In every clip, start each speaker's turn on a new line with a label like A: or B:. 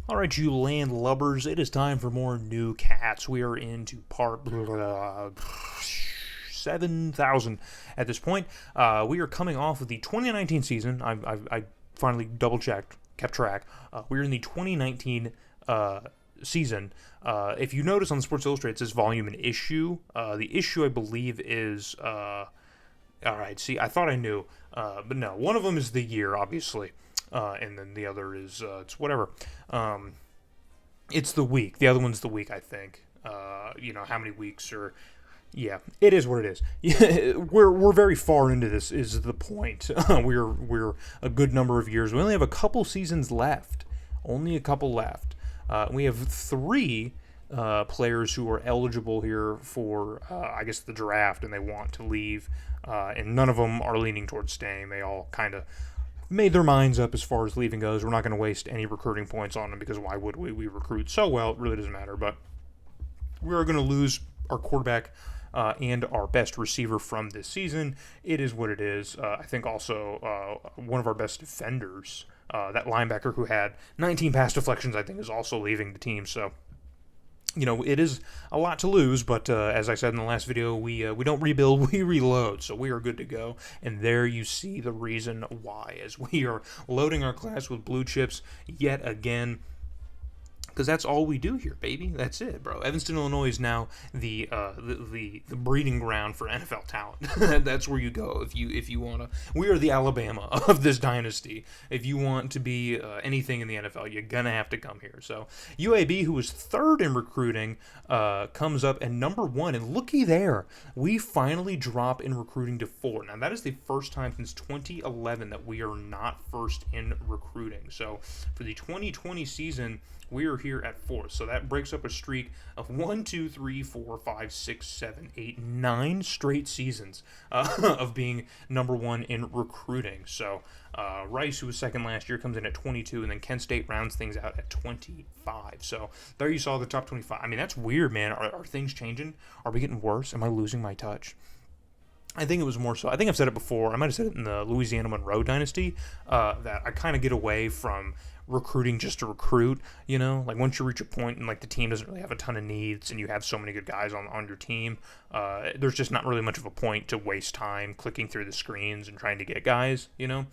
A: All right, you landlubbers, it is time for more new cats. We are into part 7,000 at this point. We are coming off of the 2019 season. I finally double-checked, kept track. We're in the 2019 season. If you notice on the Sports Illustrated, it says volume and issue. The issue, I believe, is... all right, see, I thought I knew. But no, one of them is the year, obviously. And then the other is, it's whatever. It's the week. The other one's the week, I think. How many weeks or... Yeah, it is what it is. Yeah, we're very far into this, is the point. We're a good number of years. We only have a couple seasons left. Only a couple left. We have three players who are eligible here for, I guess, the draft, and they want to leave. And none of them are leaning towards staying. They all kind of made their minds up as far as leaving goes. We're not going to waste any recruiting points on them because why would we? We recruit so well, it really doesn't matter. But we're going to lose our quarterback and our best receiver from this season. It is what it is. I think also one of our best defenders, that linebacker who had 19 pass deflections, I think is also leaving the team. So, it is a lot to lose, but as I said in the last video, we don't rebuild, we reload, so we are good to go. And there you see the reason why, as we are loading our class with blue chips yet again. Because that's all we do here, baby. That's it, bro. Evanston, Illinois is now the breeding ground for NFL talent. That's where you go if you wanna. We are the Alabama of this dynasty. If you want to be anything in the NFL, you're gonna have to come here. So UAB, who was third in recruiting, comes up at number one, and looky there, we finally drop in recruiting to 4. Now that is the first time since 2011 that we are not first in recruiting. So for the 2020 season, we are here at 4th, so that breaks up a streak of 1, 2, 3, 4, 5, 6, 7, 8, 9 straight seasons of being number 1 in recruiting. So Rice, who was second last year, comes in at 22, and then Kent State rounds things out at 25. So there you saw the top 25. I mean, that's weird, man. Are things changing? Are we getting worse? Am I losing my touch? I think it was more so. I think I've said it before. I might have said it in the Louisiana Monroe dynasty, that I kind of get away from recruiting just to recruit, like once you reach a point and like the team doesn't really have a ton of needs and you have so many good guys on your team, there's just not really much of a point to waste time clicking through the screens and trying to get guys, And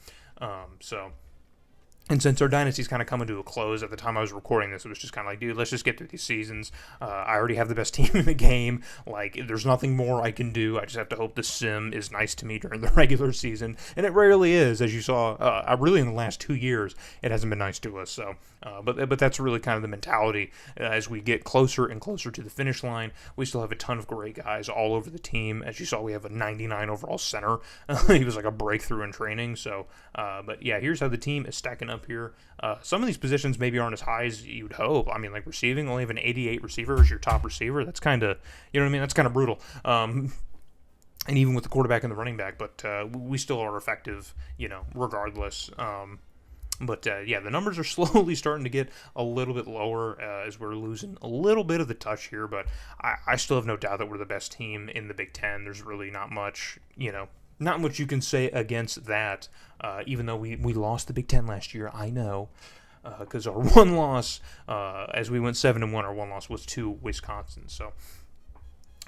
A: since our dynasty's kind of coming to a close, at the time I was recording this, it was just kind of like, dude, let's just get through these seasons. I already have the best team in the game. Like, there's nothing more I can do. I just have to hope the sim is nice to me during the regular season. And it rarely is, as you saw. Really, in the last 2 years, it hasn't been nice to us. So, but that's really kind of the mentality. As we get closer and closer to the finish line, we still have a ton of great guys all over the team. As you saw, we have a 99 overall center. He was like a breakthrough in training. So, but yeah, here's how the team is stacking up here. Some of these positions maybe aren't as high as you'd hope. I mean, like receiving, only have an 88 receiver as your top receiver. That's kind of, that's kind of brutal. And even with the quarterback and the running back, but we still are effective, regardless. But the numbers are slowly starting to get a little bit lower as we're losing a little bit of the touch here. But I still have no doubt that we're the best team in the Big Ten. There's really not much, not much you can say against that, even though we lost the Big Ten last year. I know, because our one loss, as we went 7-1, our one loss was to Wisconsin. So,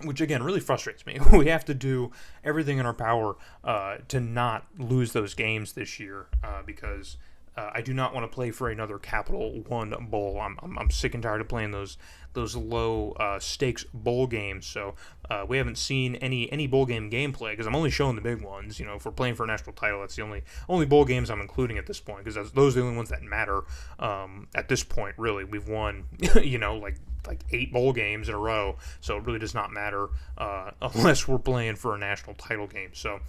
A: which again really frustrates me. We have to do everything in our power to not lose those games this year, because I do not want to play for another Capital One bowl. I'm sick and tired of playing those low stakes bowl games. So we haven't seen any bowl game gameplay because I'm only showing the big ones. If we're playing for a national title, that's the only bowl games I'm including at this point, because those are the only ones that matter at this point. Really, we've won like 8 bowl games in a row, so it really does not matter unless we're playing for a national title game. So.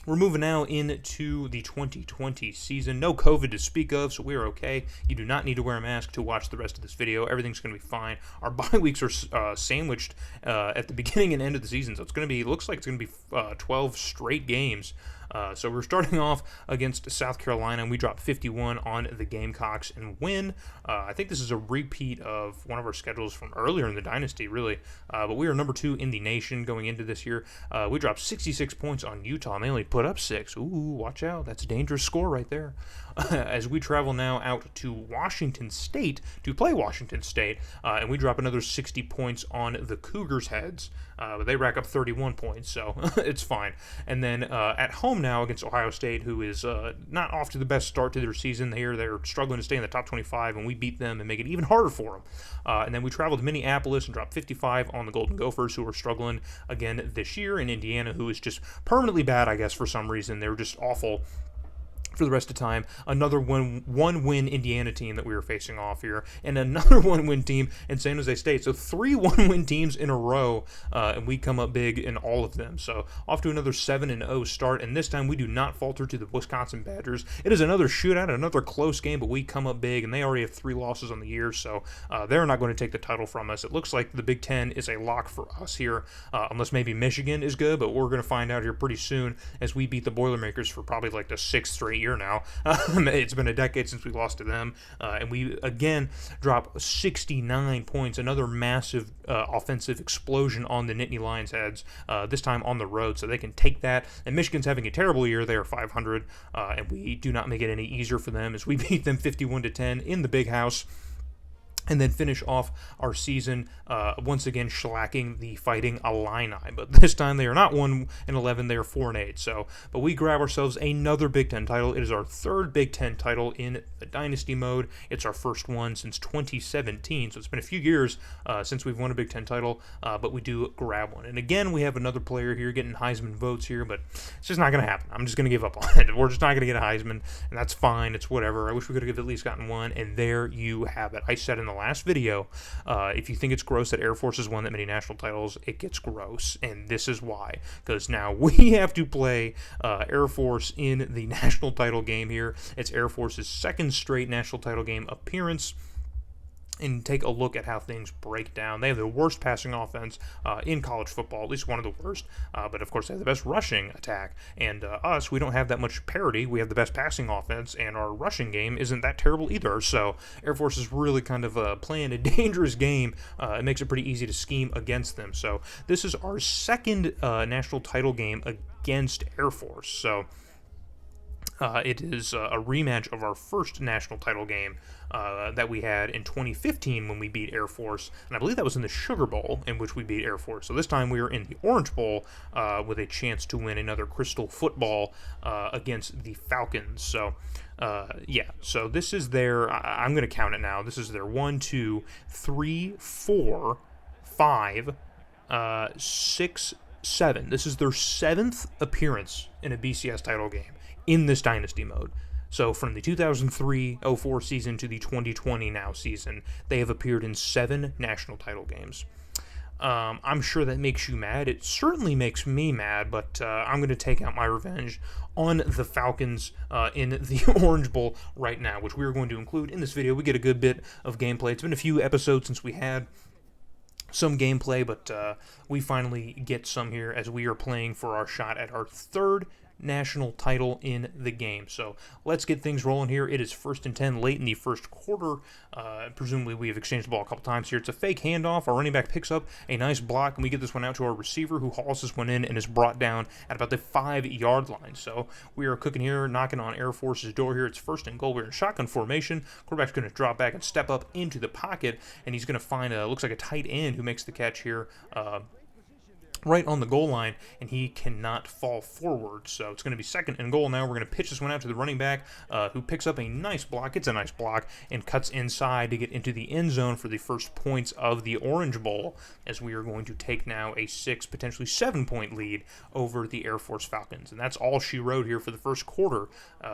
A: We're moving now into the 2020 season. No COVID to speak of, so we're okay. You do not need to wear a mask to watch the rest of this video. Everything's going to be fine. Our bye weeks are sandwiched at the beginning and end of the season, so looks like it's going to be 12 straight games. So we're starting off against South Carolina, and we dropped 51 on the Gamecocks and win. I think this is a repeat of one of our schedules from earlier in the dynasty, really. But we are number 2 in the nation going into this year. We dropped 66 points on Utah, and they only put up 6. Ooh, watch out. That's a dangerous score right there. as we travel now out to Washington State to play Washington State, and we drop another 60 points on the Cougars' heads. But they rack up 31 points, so it's fine. And then at home now against Ohio State, who is not off to the best start to their season here. They're struggling to stay in the top 25, and we beat them and make it even harder for them. And then we travel to Minneapolis and drop 55 on the Golden Gophers, who are struggling again this year, and Indiana, who is just permanently bad, I guess, for some reason. They're just awful for the rest of the time. Another one-win Indiana team that we were facing off here, and another one-win team in San Jose State. So 3 one-win teams in a row, and we come up big in all of them. So off to another 7-0 start, and this time we do not falter to the Wisconsin Badgers. It is another shootout, another close game, but we come up big, and they already have 3 losses on the year, so they're not going to take the title from us. It looks like the Big Ten is a lock for us here, unless maybe Michigan is good, but we're going to find out here pretty soon as we beat the Boilermakers for probably like the 6th straight year now. It's been a decade since we lost to them, and we again drop 69 points, another massive offensive explosion on the Nittany Lions' heads, this time on the road, so they can take that. And Michigan's having a terrible year. They are 500, and we do not make it any easier for them as we beat them 51-10 in the Big House. And then finish off our season once again shellacking the Fighting Illini. But this time they are not 1-11, they are 4-8. So, but we grab ourselves another Big Ten title. It is our 3rd Big Ten title in the Dynasty mode. It's our first one since 2017. So it's been a few years since we've won a Big Ten title, but we do grab one. And again, we have another player here getting Heisman votes here, but it's just not going to happen. I'm just going to give up on it. We're just not going to get a Heisman, and that's fine. It's whatever. I wish we could have at least gotten one, and there you have it. I said in the last video, if you think it's gross that Air Force has won that many national titles, it gets gross, and this is why, because now we have to play Air Force in the national title game here. It's Air Force's 2nd straight national title game appearance, and take a look at how things break down. They have the worst passing offense in college football, at least one of the worst, but of course they have the best rushing attack, and us, we don't have that much parity. We have the best passing offense, and our rushing game isn't that terrible either, so Air Force is really kind of playing a dangerous game. It makes it pretty easy to scheme against them, so this is our 2nd national title game against Air Force, so it is a rematch of our first national title game that we had in 2015 when we beat Air Force, and I believe that was in the Sugar Bowl in which we beat Air Force. So this time we are in the Orange Bowl with a chance to win another Crystal Football against the Falcons. So yeah, so this is their, I'm going to count it now, this is their 1, 2, 3, 4, 5, 6, 7. This is their 7th appearance in a BCS title game in this Dynasty mode. So from the 2003-04 season to the 2020 now season, they have appeared in 7 national title games. I'm sure that makes you mad. It certainly makes me mad, but I'm going to take out my revenge on the Falcons in the Orange Bowl right now, which we are going to include in this video. We get a good bit of gameplay. It's been a few episodes since we had some gameplay, but we finally get some here as we are playing for our shot at our 3rd national title in the game. So let's get things rolling here. It is 1st and 10 late in the first quarter. Presumably we have exchanged the ball a couple times here. It's a fake handoff. Our running back picks up a nice block, and we get this one out to our receiver, who hauls this one in and is brought down at about the 5-yard line. So we are cooking here, knocking on Air Force's door here. It's 1st and goal. We're in shotgun formation. Quarterback's going to drop back and step up into the pocket, and he's going to find looks like a tight end who makes the catch here right on the goal line, and he cannot fall forward. So it's going to be 2nd and goal now. We're going to pitch this one out to the running back, who picks up a nice block. It's a nice block, and cuts inside to get into the end zone for the first points of the Orange Bowl, as we are going to take now a 6, potentially 7-point lead over the Air Force Falcons. And that's all she wrote here for the first quarter.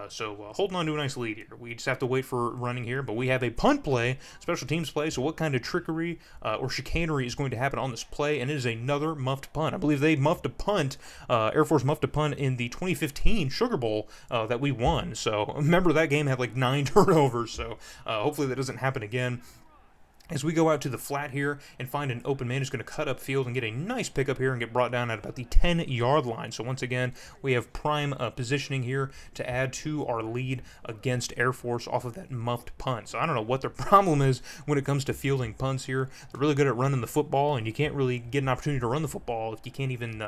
A: So holding on to a nice lead here. We just have to wait for running here, but we have a punt play, special teams play. So what kind of trickery or chicanery is going to happen on this play? And it is another muffed punt. I believe they muffed a punt, Air Force muffed a punt in the 2015 Sugar Bowl that we won. So remember, that game had like 9 turnovers, so hopefully that doesn't happen again. as we go out to the flat here and find an open man who's going to cut up field and get a nice pickup here and get brought down at about the 10-yard line. So once again, we have prime positioning here to add to our lead against Air Force off of that muffed punt. So I don't know what their problem is when it comes to fielding punts here. They're really good at running the football, and you can't really get an opportunity to run the football if you can't even,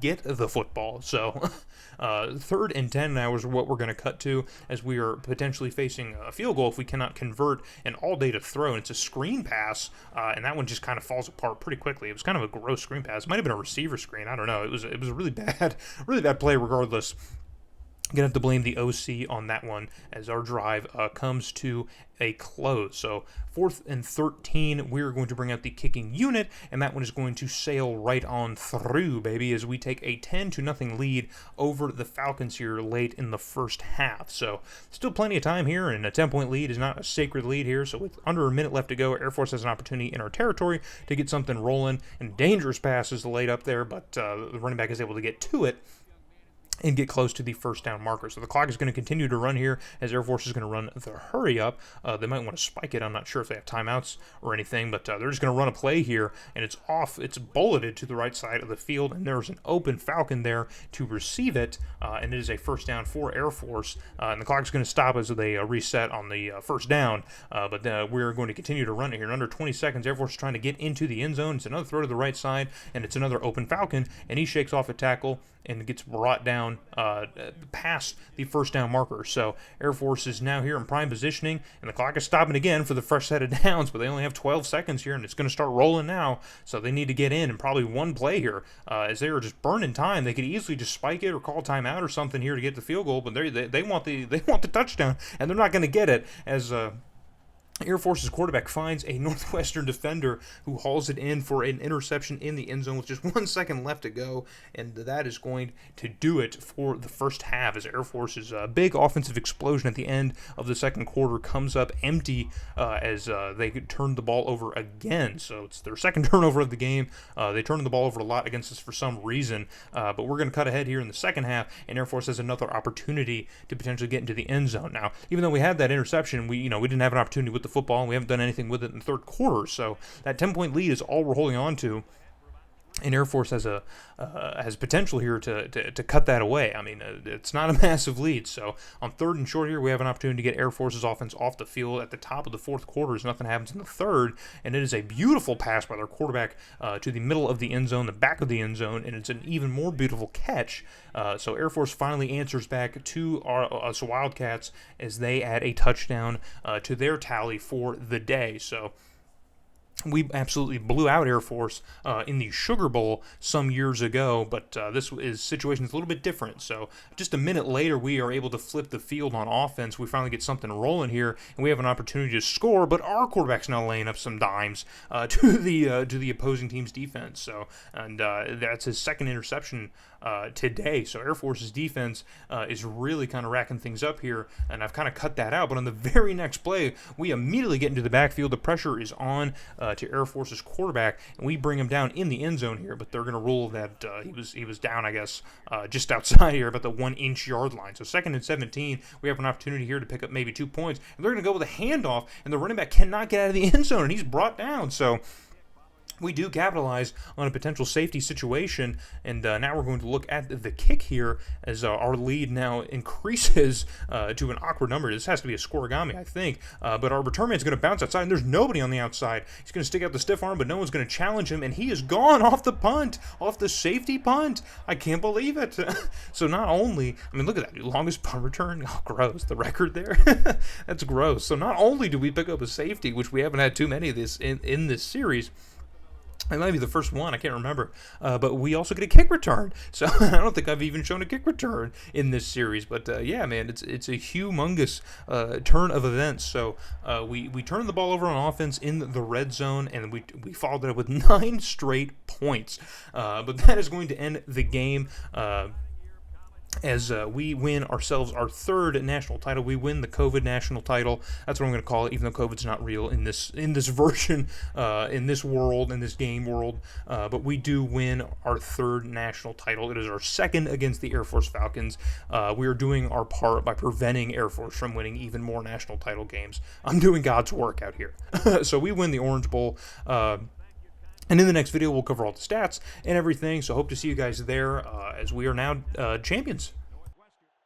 A: get the football. So 3rd and 10 now is what we're going to cut to, as we are potentially facing a field goal if we cannot convert an all-day to throw, and it's a screen pass, and that one just kind of falls apart pretty quickly. It was kind of a gross screen pass. It might have been a receiver screen. I don't know. It was a really bad play regardless. Gonna have to blame the OC on that one as our drive comes to a close. So 4th and 13, we're going to bring out the kicking unit, and that one is going to sail right on through, baby, as we take a 10-0 lead over the Falcons here late in the first half. So still plenty of time here, and a 10-point lead is not a sacred lead here. So with under a minute left to go, Air Force has an opportunity in our territory to get something rolling, and dangerous passes laid up there, but the running back is able to get to it and get close to the first down marker. So the clock is going to continue to run here as Air Force is going to run the hurry up. They might want to spike it. I'm not sure if they have timeouts or anything, but they're just going to run a play here, and it's off. It's bulleted to the right side of the field, and there's an open Falcon there to receive it, and it is a first down for Air Force. And the clock is going to stop as they reset on the first down, but we're going to continue to run it here. In under 20 seconds, Air Force is trying to get into the end zone. It's another throw to the right side, and it's another open Falcon, and he shakes off a tackle and gets brought down past the first down marker. So Air Force is now here in prime positioning, and the clock is stopping again for the fresh set of downs, but they only have 12 seconds here, and it's going to start rolling now. So they need to get in, and probably one play here, as they are just burning time. They could easily just spike it or call timeout or something here to get the field goal, but they want the touchdown, and they're not going to get it as Air Force's quarterback finds a Northwestern defender who hauls it in for an interception in the end zone with just 1 second left to go, and that is going to do it for the first half as Air Force's big offensive explosion at the end of the second quarter comes up empty as they turn the ball over again. So it's their second turnover of the game. They turn the ball over a lot against us for some reason, but we're going to cut ahead here in the second half, and Air Force has another opportunity to potentially get into the end zone. Now, even though we had that interception, we didn't have an opportunity with the football, and we haven't done anything with it in the third quarter. So that 10-point lead is all we're holding on to, and Air Force has potential here to cut that away. I mean, it's not a massive lead. So on 3rd and short here, we have an opportunity to get Air Force's offense off the field at the top of the fourth quarter as nothing happens in the third, and it is a beautiful pass by their quarterback to the middle of the end zone, the back of the end zone, and it's an even more beautiful catch. So Air Force finally answers back to us Wildcats as they add a touchdown to their tally for the day. So we absolutely blew out Air Force in the Sugar Bowl some years ago, but this situation is a little bit different. So just a minute later, we are able to flip the field on offense. We finally get something rolling here, and we have an opportunity to score, but our quarterback's now laying up some dimes to the opposing team's defense. So, and that's his second interception today. So Air Force's defense is really kind of racking things up here, and I've kind of cut that out. But on the very next play, we immediately get into the backfield. The pressure is on to Air Force's quarterback, and we bring him down in the end zone here. But they're going to rule that he was down, I guess, just outside here, about the 1-inch yard line. So 2nd and 17, we have an opportunity here to pick up maybe 2 points, and they're going to go with a handoff, and the running back cannot get out of the end zone, and he's brought down. So we do capitalize on a potential safety situation, and now we're going to look at the kick here as our lead now increases to an awkward number. This has to be a scoregami, I think, but our return man's going to bounce outside, and there's nobody on the outside. He's going to stick out the stiff arm, but no one's going to challenge him, and he is gone off the punt, off the safety punt. I can't believe it. So not only, I mean, look at that, longest punt return. Oh, gross, the record there. That's gross. So not only do we pick up a safety, which we haven't had too many of this in this series, it might be the first one, I can't remember, but we also get a kick return. So I don't think I've even shown a kick return in this series. But yeah, man, it's a humongous turn of events. So we turn the ball over on offense in the red zone, and we followed it up with 9 straight points. But that is going to end the game. as we win ourselves our third national title. We win the COVID national title. That's what I'm going to call it, even though COVID's not real in this version, in this world, in this game world. But we do win our third national title. It is our second against the Air Force Falcons. We are doing our part by preventing Air Force from winning even more national title games. I'm doing God's work out here. So we win the Orange Bowl. And in the next video, we'll cover all the stats and everything. So hope to see you guys there as we are now champions.